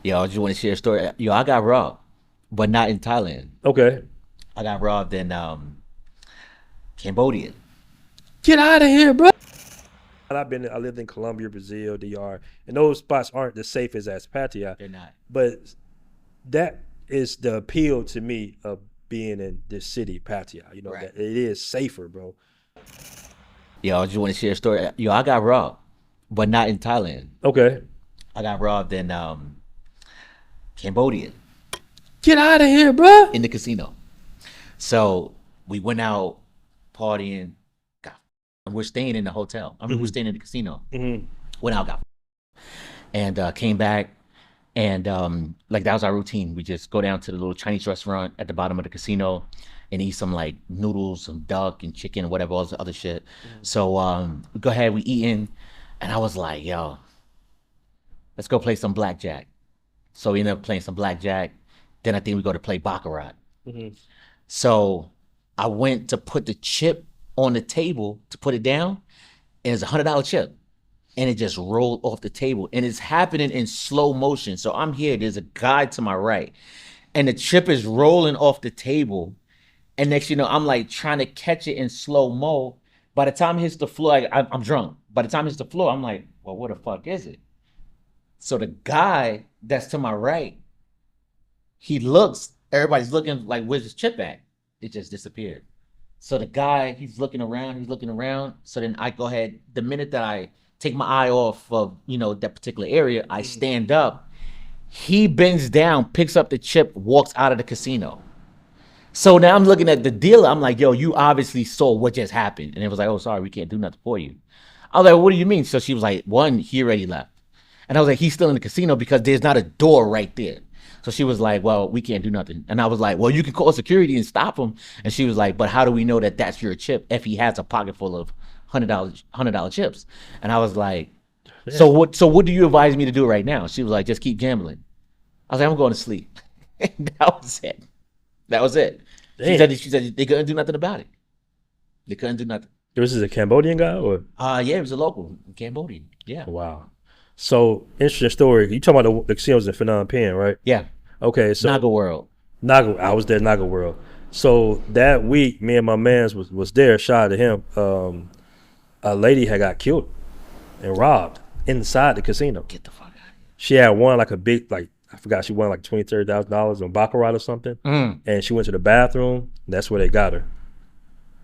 Yo, I just want to share a story. Yo, I got robbed, but not in Thailand. Okay. I got robbed in Cambodia. Get out of here, bro. I lived in Colombia, Brazil, DR, and those spots aren't the safest as Pattaya, They're not. but that is the appeal to me of being in this city, Pattaya. Right. That it is safer, bro. Yo, I just want to share a story. Yo, I got robbed, but not in Thailand. Okay. I got robbed in Cambodia Get out of here, bro. in the casino. So we went out partying. Got, we're staying in the hotel. I mean, we're staying in the casino. Went out, got, and came back. And like that was our routine. We just go down to the little Chinese restaurant at the bottom of the casino and eat some like noodles, some duck and chicken, whatever, all this other shit. So we go ahead, we eating, and I was like, yo, let's go play some blackjack. So we ended up playing some blackjack. Then I think we go to play baccarat. So I went to put the chip on the table to put it down, and it's $100 chip. And it just rolled off the table. And it's happening in slow motion. So I'm here, there's a guy to my right. And the chip is rolling off the table. And next you know, I'm like trying to catch it in slow mo. By the time it hits the floor, I'm drunk. By the time it hits the floor, I'm like, well, what the fuck is it? So the guy that's to my right, he looks, everybody's looking like, where's this chip at? It just disappeared. So the guy, he's looking around. So then I go ahead, the minute that I take my eye off of, that particular area, I stand up. He bends down, picks up the chip, walks out of the casino. So now I'm looking at the dealer. I'm like, yo, you obviously saw what just happened. And it was like, oh, sorry, we can't do nothing for you. I was like, what do you mean? So she was like, one, he already left. And I was like, he's still in the casino because there's not a door right there. So she was like, well, we can't do nothing. And I was like, well, you can call security and stop him. And she was like, but how do we know that that's your chip if he has a pocket full of $100 chips? And I was like, so what do you advise me to do right now? She was like, just keep gambling. I was like, I'm going to sleep. And that was it. She said they couldn't do nothing about it. They couldn't do nothing. This is a Cambodian guy, or? Yeah, it was a local Cambodian. Yeah. Wow. So interesting story. You talking about the casinos in Phnom Penh, right? Yeah. Okay. So Naga World. I was there, Naga World. So that week, me and my mans was there. Shout out to him. A lady had got killed and robbed inside the casino. Get the fuck out of here. She had won like a big, like, I forgot, she won like $20,000-$30,000 on baccarat or something. And she went to the bathroom. And that's where they got her.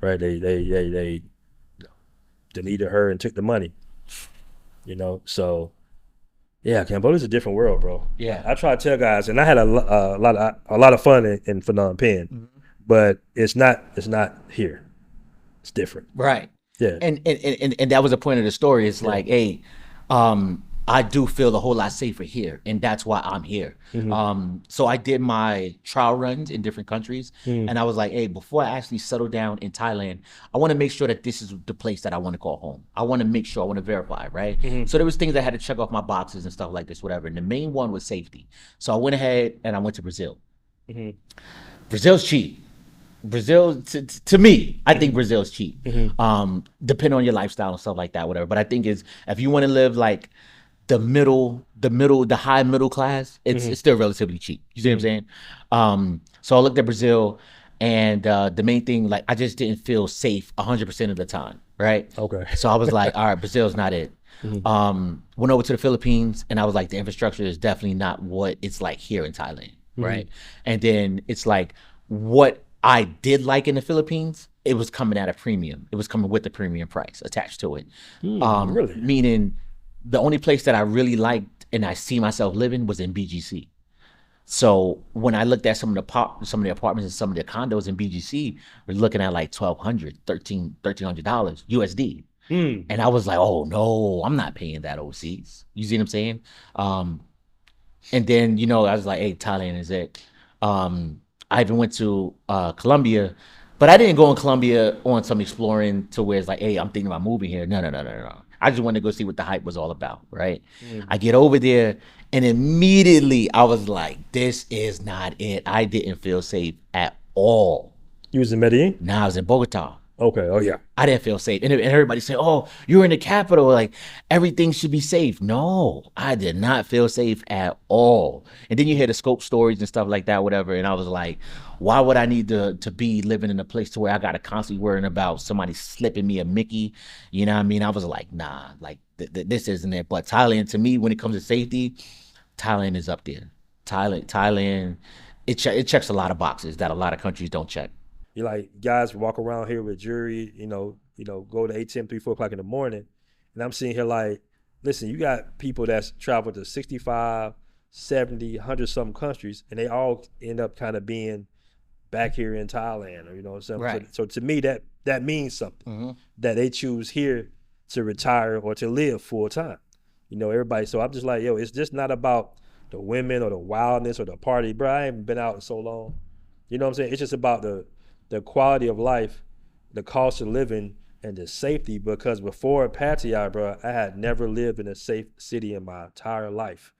Right? They deleted her and took the money. So yeah, Cambodia's a different world, bro. Yeah. I try to tell guys, and I had a lot of fun in Phnom Penh, but it's not here. It's different. Right. Yeah. And that was the point of the story. It's like, hey, I do feel a whole lot safer here, and that's why I'm here. So I did my trial runs in different countries, and I was like, hey, before I actually settle down in Thailand, I want to make sure that this is the place that I want to call home. I want to make sure, I want to verify, right? So there was things I had to check off my boxes and stuff like this, whatever. And the main one was safety. So I went ahead and I went to Brazil. Brazil's cheap. Brazil, to me, I think Brazil's cheap. Depending on your lifestyle and stuff like that, whatever. But I think is if you want to live like the high middle class, it's still relatively cheap. You see what I'm saying? So I looked at Brazil, and the main thing, like, I just didn't feel safe 100% of the time, right? Okay. So I was like, all right, Brazil's not it. Went over to the Philippines, and I was like, the infrastructure is definitely not what it's like here in Thailand, right? And then it's like, what I did like in the Philippines, it was coming at a premium. It was coming with the premium price attached to it. Really? Meaning, the only place that I really liked and I see myself living was in BGC. So when I looked at some of the apartments and some of the condos in BGC, we're looking at like $1,200, $1,300 USD. And I was like, oh no, I'm not paying that overseas. You see what I'm saying? And then, I was like, hey, Thailand is it. I even went to Colombia, but I didn't go in Colombia on some exploring to where it's like, hey, I'm thinking about moving here. No. I just wanted to go see what the hype was all about, right? I get over there, and immediately I was like, this is not it. I didn't feel safe at all. You was in Medellin? Nah, I was in Bogota. Okay. Oh yeah. I didn't feel safe. And everybody said, "Oh, you're in the capital. Like everything should be safe." No, I did not feel safe at all. And then you hear the scope stories and stuff like that, whatever. And I was like, why would I need to be living in a place to where I got to constantly worrying about somebody slipping me a Mickey? You know what I mean? I was like, nah, like this isn't it. But Thailand, to me, when it comes to safety, Thailand is up there. Thailand, it checks a lot of boxes that a lot of countries don't check. You like guys walk around here with jewelry, go to ATM 3, 4 o'clock in the morning, and I'm sitting here like, listen, you got people that's traveled to 65, 70, 100 some countries, and they all end up kind of being back here in Thailand, or something. Right. So to me, that means something, that they choose here to retire or to live full time. Everybody. So I'm just like, yo, it's just not about the women or the wildness or the party, bro. I haven't been out in so long. You know what I'm saying? It's just about the quality of life, the cost of living, and the safety. Because before Pattaya, bro, I had never lived in a safe city in my entire life.